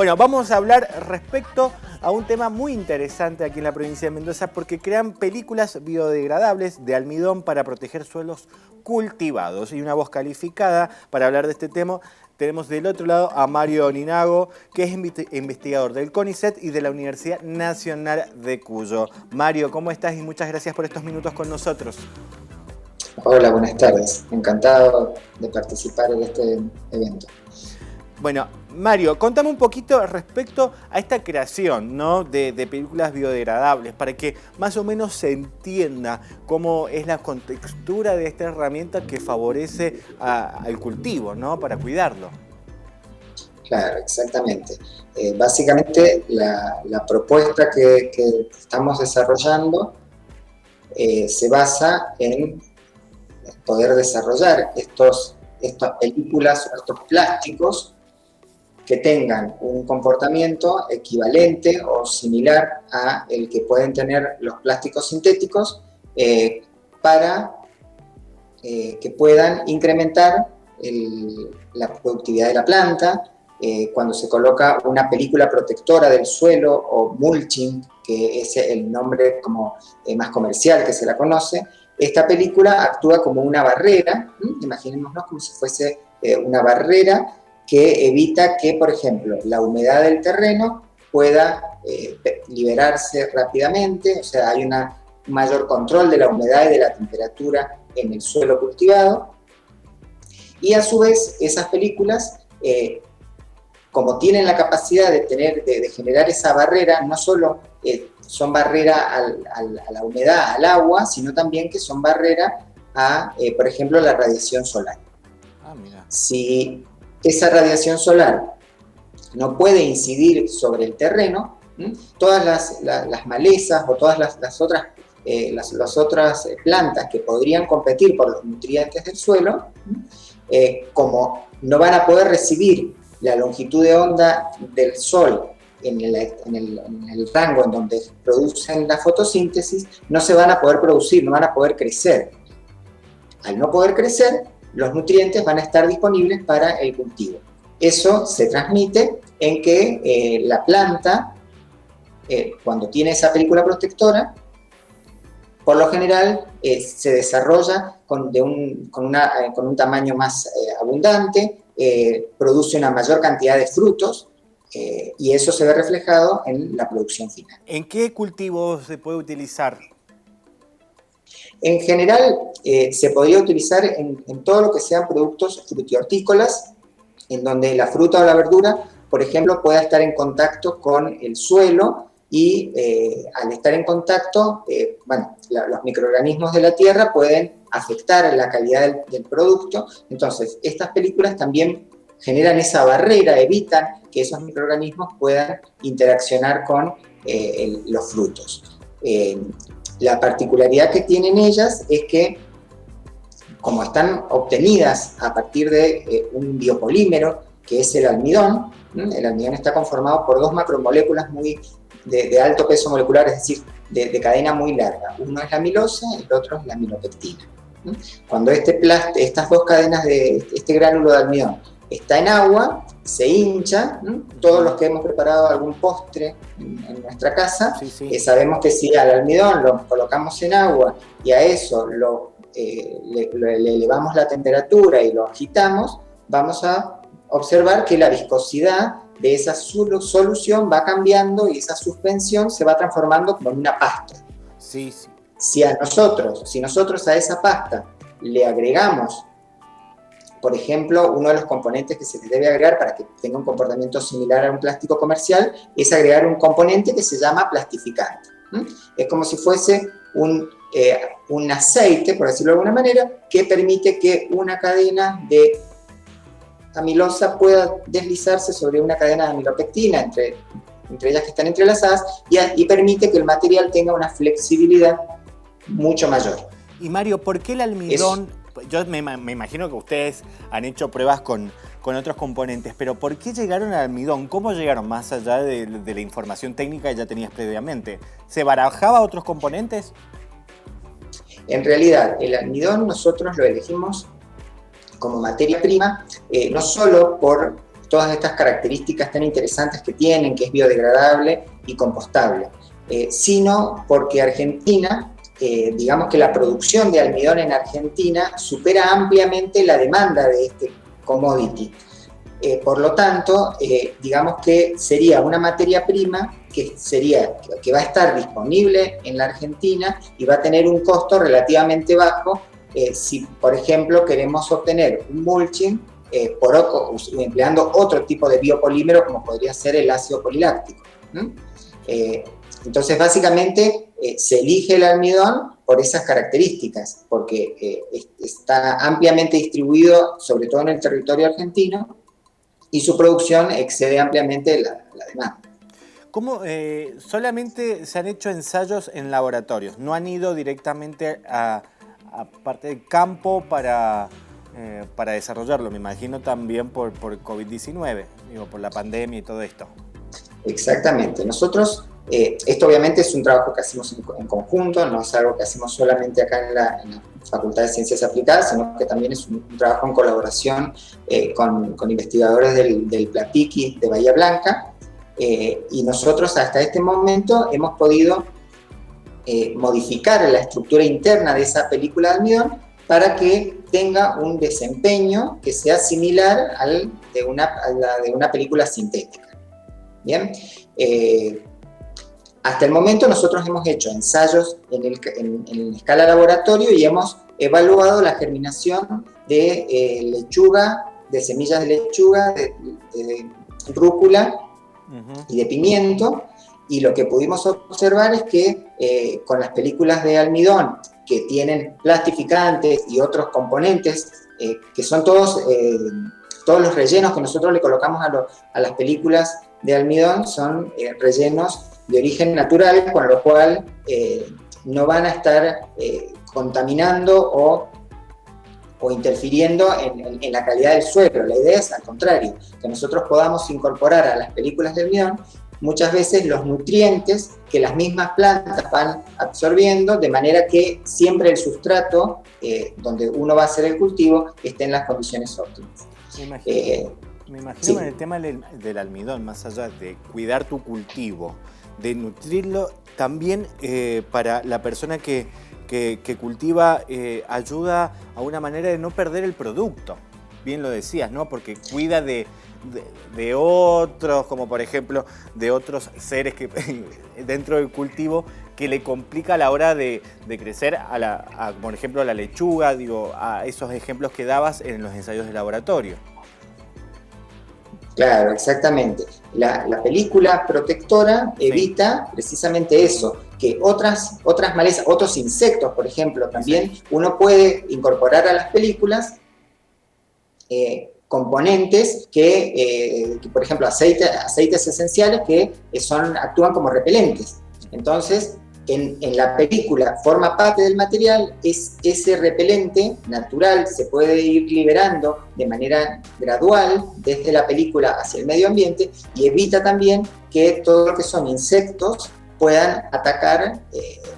Bueno, vamos a hablar respecto a un tema muy interesante aquí en la provincia de Mendoza porque crean películas biodegradables de almidón para proteger suelos cultivados. Y una voz calificada para hablar de este tema tenemos del otro lado a Mario Ninago, que es investigador del CONICET y de la Universidad Nacional de Cuyo. Mario, ¿cómo estás? Y muchas gracias por estos minutos con nosotros. Hola, buenas tardes. Encantado de participar en este evento. Bueno, Mario, contame un poquito respecto a esta creación, ¿no? de películas biodegradables, para que más o menos se entienda cómo es la contextura de esta herramienta que favorece al cultivo, ¿no? Para cuidarlo. Claro, exactamente. Básicamente la propuesta que estamos desarrollando se basa en poder desarrollar estas películas o estos plásticos que tengan un comportamiento equivalente o similar a el que pueden tener los plásticos sintéticos para que puedan incrementar la productividad de la planta. Cuando se coloca una película protectora del suelo o mulching, que es el nombre como más comercial que se la conoce, esta película actúa como una barrera, imaginémonos como si fuese una barrera que evita que, por ejemplo, la humedad del terreno pueda liberarse rápidamente, o sea, hay un mayor control de la humedad y de la temperatura en el suelo cultivado, y a su vez esas películas, como tienen la capacidad de generar esa barrera, no solo son barrera a la humedad, al agua, sino también que son barrera a, por ejemplo, la radiación solar. Mira. Si esa radiación solar no puede incidir sobre el terreno, todas las malezas o todas las otras plantas que podrían competir por los nutrientes del suelo, como no van a poder recibir la longitud de onda del sol en el rango en donde producen la fotosíntesis, no se van a poder producir, no van a poder crecer. Al no poder crecer, los nutrientes van a estar disponibles para el cultivo. Eso se transmite en que la planta, cuando tiene esa película protectora, por lo general se desarrolla con un tamaño más abundante, produce una mayor cantidad de frutos, y eso se ve reflejado en la producción final. ¿En qué cultivos se puede utilizar? En general, se podría utilizar en todo lo que sean productos frutihortícolas, en donde la fruta o la verdura, por ejemplo, pueda estar en contacto con el suelo y al estar en contacto, los microorganismos de la tierra pueden afectar la calidad del producto. Entonces, estas películas también generan esa barrera, evitan que esos microorganismos puedan interaccionar con los frutos. La particularidad que tienen ellas es que, como están obtenidas a partir de un biopolímero, que es el almidón está conformado por dos macromoléculas de alto peso molecular, es decir, de cadena muy larga. Uno es la amilosa y el otro es la amilopectina. Cuando estas dos cadenas de este gránulo de almidón está en agua, se hincha. Todos los que hemos preparado algún postre en nuestra casa, sí. Sabemos que si al almidón lo colocamos en agua y a eso le elevamos la temperatura y lo agitamos, vamos a observar que la viscosidad de esa solución va cambiando y esa suspensión se va transformando como en una pasta. Sí, sí. Si nosotros a esa pasta le agregamos, por ejemplo, uno de los componentes que se les debe agregar para que tenga un comportamiento similar a un plástico comercial es agregar un componente que se llama plastificante. Es como si fuese un aceite, por decirlo de alguna manera, que permite que una cadena de amilosa pueda deslizarse sobre una cadena de amilopectina, entre ellas que están entrelazadas, y permite que el material tenga una flexibilidad mucho mayor. Y Mario, ¿por qué el almidón? Yo me imagino que ustedes han hecho pruebas con otros componentes, pero ¿por qué llegaron al almidón? ¿Cómo llegaron más allá de la información técnica que ya tenías previamente? ¿Se barajaba otros componentes? En realidad, el almidón nosotros lo elegimos como materia prima, no solo por todas estas características tan interesantes que tienen, que es biodegradable y compostable, sino porque Argentina, digamos que la producción de almidón en Argentina supera ampliamente la demanda de este commodity. Por lo tanto, digamos que sería una materia prima que va a estar disponible en la Argentina y va a tener un costo relativamente bajo si, por ejemplo, queremos obtener un mulching empleando otro tipo de biopolímero como podría ser el ácido poliláctico. Entonces, básicamente, se elige el almidón por esas características, porque está ampliamente distribuido, sobre todo en el territorio argentino, y su producción excede ampliamente la demanda. ¿Cómo solamente se han hecho ensayos en laboratorios? ¿No han ido directamente a parte del campo para desarrollarlo? Me imagino también por COVID-19, por la pandemia y todo esto. Exactamente. Nosotros, esto obviamente es un trabajo que hacemos en conjunto, no es algo que hacemos solamente acá en la Facultad de Ciencias Aplicadas, sino que también es un trabajo en colaboración con investigadores del Plapiqui de Bahía Blanca, y nosotros hasta este momento hemos podido modificar la estructura interna de esa película de almidón para que tenga un desempeño que sea similar al de una película sintética. Bien, hasta el momento nosotros hemos hecho ensayos en escala laboratorio y hemos evaluado la germinación de lechuga, de semillas de lechuga, de rúcula y de pimiento, y lo que pudimos observar es que con las películas de almidón que tienen plastificantes y otros componentes, que son todos los rellenos que nosotros le colocamos a las películas de almidón, son rellenos de origen natural, con lo cual no van a estar contaminando o interfiriendo en la calidad del suelo. La idea es, al contrario, que nosotros podamos incorporar a las películas de almidón muchas veces los nutrientes que las mismas plantas van absorbiendo, de manera que siempre el sustrato donde uno va a hacer el cultivo esté en las condiciones óptimas. Me imagino con el tema del almidón, más allá de cuidar tu cultivo, de nutrirlo, también para la persona que cultiva, ayuda a una manera de no perder el producto. Bien lo decías, ¿no? Porque cuida de otros, como por ejemplo, de otros seres que dentro del cultivo, que le complica a la hora de crecer, por ejemplo, a la lechuga, a esos ejemplos que dabas en los ensayos de laboratorio. Claro, exactamente. La película protectora evita precisamente eso, que otras malezas, otros insectos, por ejemplo, también uno puede incorporar a las películas componentes que, por ejemplo, aceites esenciales que actúan como repelentes. Entonces, en la película forma parte del material, ese repelente natural se puede ir liberando de manera gradual desde la película hacia el medio ambiente, y evita también que todo lo que son insectos puedan atacar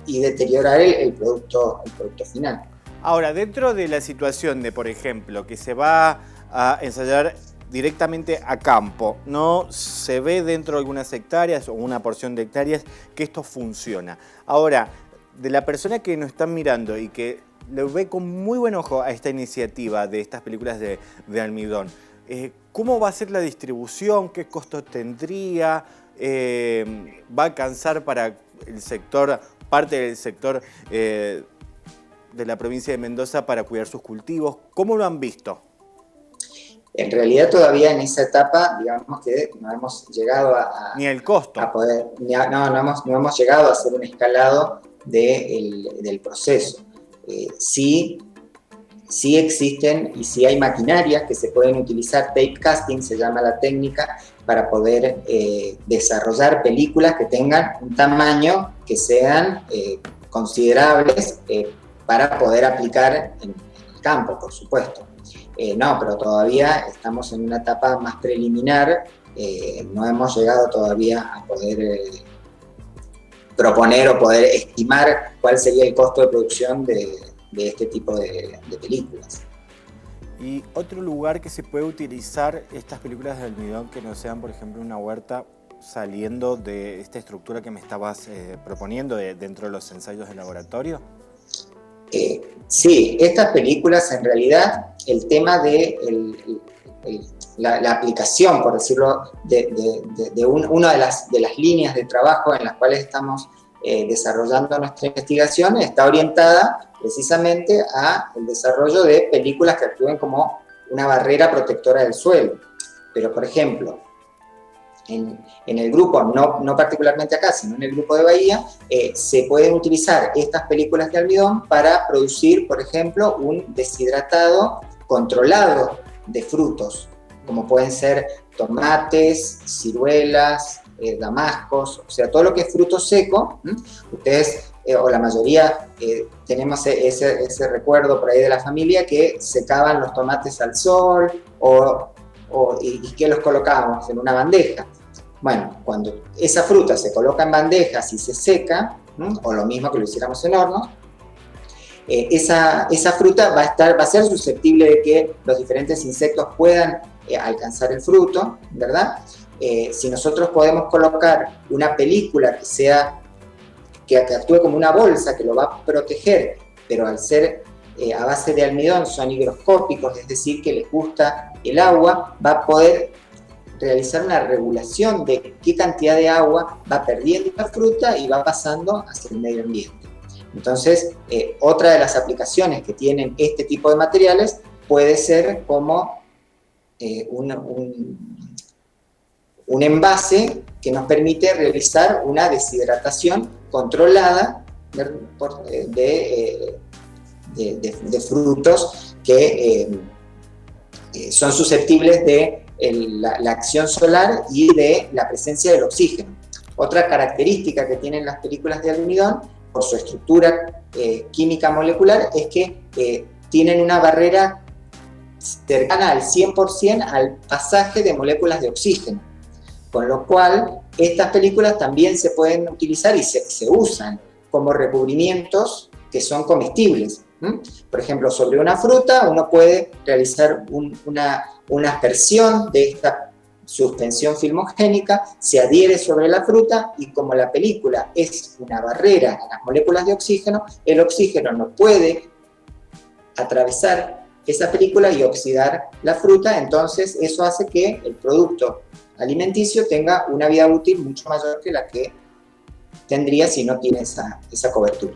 y deteriorar el producto final. Ahora, dentro de la situación de, por ejemplo, que se va a ensayar directamente a campo, no se ve dentro de algunas hectáreas o una porción de hectáreas que esto funciona. Ahora, de la persona que nos está mirando y que le ve con muy buen ojo a esta iniciativa de estas películas de almidón, ¿cómo va a ser la distribución? ¿Qué costo tendría? ¿Va a alcanzar para el sector, parte del sector de la provincia de Mendoza, para cuidar sus cultivos? ¿Cómo lo han visto? En realidad todavía en esa etapa, digamos que no hemos llegado a... Ni el costo. No hemos llegado a hacer un escalado del proceso. Sí existen y sí hay maquinarias que se pueden utilizar, tape casting se llama la técnica, para poder desarrollar películas que tengan un tamaño que sean considerables para poder aplicar en el campo, por supuesto. No, pero todavía estamos en una etapa más preliminar, no hemos llegado todavía a poder proponer o poder estimar cuál sería el costo de producción de este tipo de películas. Y otro lugar que se puede utilizar estas películas de almidón que no sean, por ejemplo, una huerta, saliendo de esta estructura que me estabas proponiendo dentro de los ensayos de laboratorio. Sí, estas películas en realidad, el tema de la aplicación, por decirlo, de una de las líneas de trabajo en las cuales estamos desarrollando nuestra investigación está orientada precisamente al desarrollo de películas que actúen como una barrera protectora del suelo. Pero, por ejemplo, en el grupo, no particularmente acá, sino en el grupo de Bahía, se pueden utilizar estas películas de almidón para producir, por ejemplo, un deshidratado controlado de frutos, como pueden ser tomates, ciruelas, damascos, o sea, todo lo que es fruto seco. Ustedes, o la mayoría, tenemos ese recuerdo por ahí de la familia que secaban los tomates al sol y que los colocábamos en una bandeja. Bueno, cuando esa fruta se coloca en bandejas y se seca, o lo mismo que lo hiciéramos en horno, esa fruta va a ser susceptible de que los diferentes insectos puedan alcanzar el fruto, ¿verdad? Si nosotros podemos colocar una película que actúe como una bolsa que lo va a proteger, pero al ser a base de almidón son higroscópicos, es decir, que les gusta el agua, va a poder realizar una regulación de qué cantidad de agua va perdiendo la fruta y va pasando hacia el medio ambiente. Entonces, otra de las aplicaciones que tienen este tipo de materiales puede ser como un envase que nos permite realizar una deshidratación controlada de frutos que son susceptibles de la acción solar y de la presencia del oxígeno. Otra característica que tienen las películas de almidón, por su estructura química molecular, es que tienen una barrera cercana al 100% al pasaje de moléculas de oxígeno, con lo cual estas películas también se pueden utilizar y se usan como recubrimientos que son comestibles. Por ejemplo, sobre una fruta uno puede realizar una aspersión de esta suspensión filmogénica, se adhiere sobre la fruta y como la película es una barrera a las moléculas de oxígeno, el oxígeno no puede atravesar esa película y oxidar la fruta, entonces eso hace que el producto alimenticio tenga una vida útil mucho mayor que la que tendría si no tiene esa cobertura.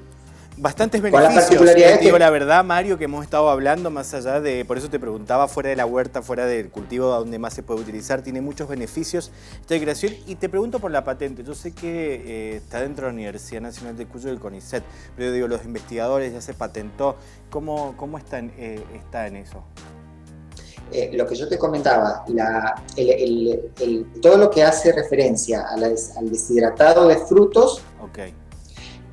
Bastantes beneficios, digo la verdad, Mario, que hemos estado hablando más allá de, por eso te preguntaba, fuera de la huerta, fuera del cultivo, a donde más se puede utilizar, tiene muchos beneficios esta creación. Y te pregunto por la patente, yo sé que está dentro de la Universidad Nacional de Cuyo, del CONICET, pero digo, los investigadores ya se patentó, ¿cómo está en eso? Lo que yo te comentaba, todo lo que hace referencia al deshidratado de frutos, okay.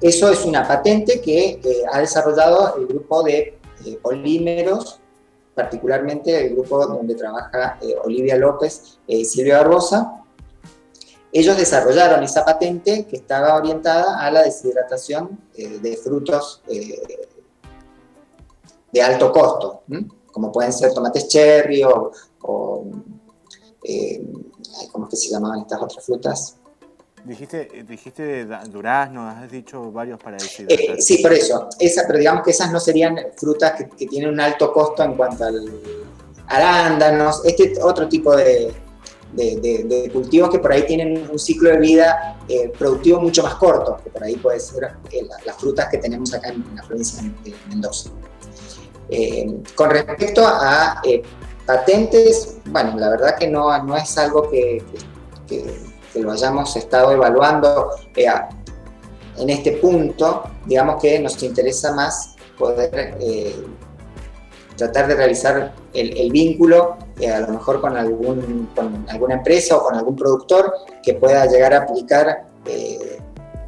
Eso es una patente que ha desarrollado el grupo de polímeros, particularmente el grupo donde trabaja Olivia López y Silvia Barbosa. Ellos desarrollaron esa patente que estaba orientada a la deshidratación de frutos de alto costo, como pueden ser tomates cherry o ¿cómo es que se llamaban estas otras frutas? Dijiste durazno, has dicho varios para deshidratar. Sí, por eso. Pero digamos que esas no serían frutas que tienen un alto costo en cuanto al arándanos, otro tipo de cultivos que por ahí tienen un ciclo de vida productivo mucho más corto, que por ahí puede ser las frutas que tenemos acá en la provincia de Mendoza. Con respecto a patentes, bueno, la verdad que no es algo que lo hayamos estado evaluando en este punto. Digamos que nos interesa más poder tratar de realizar el vínculo a lo mejor con alguna empresa o con algún productor que pueda llegar a aplicar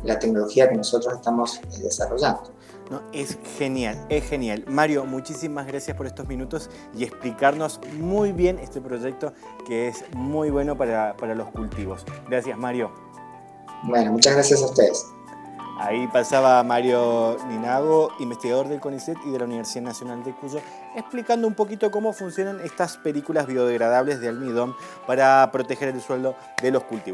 la tecnología que nosotros estamos desarrollando. No, es genial. Mario, muchísimas gracias por estos minutos y explicarnos muy bien este proyecto que es muy bueno para los cultivos. Gracias, Mario. Bueno, muchas gracias a ustedes. Ahí pasaba Mario Ninago, investigador del CONICET y de la Universidad Nacional de Cuyo, explicando un poquito cómo funcionan estas películas biodegradables de almidón para proteger el suelo de los cultivos.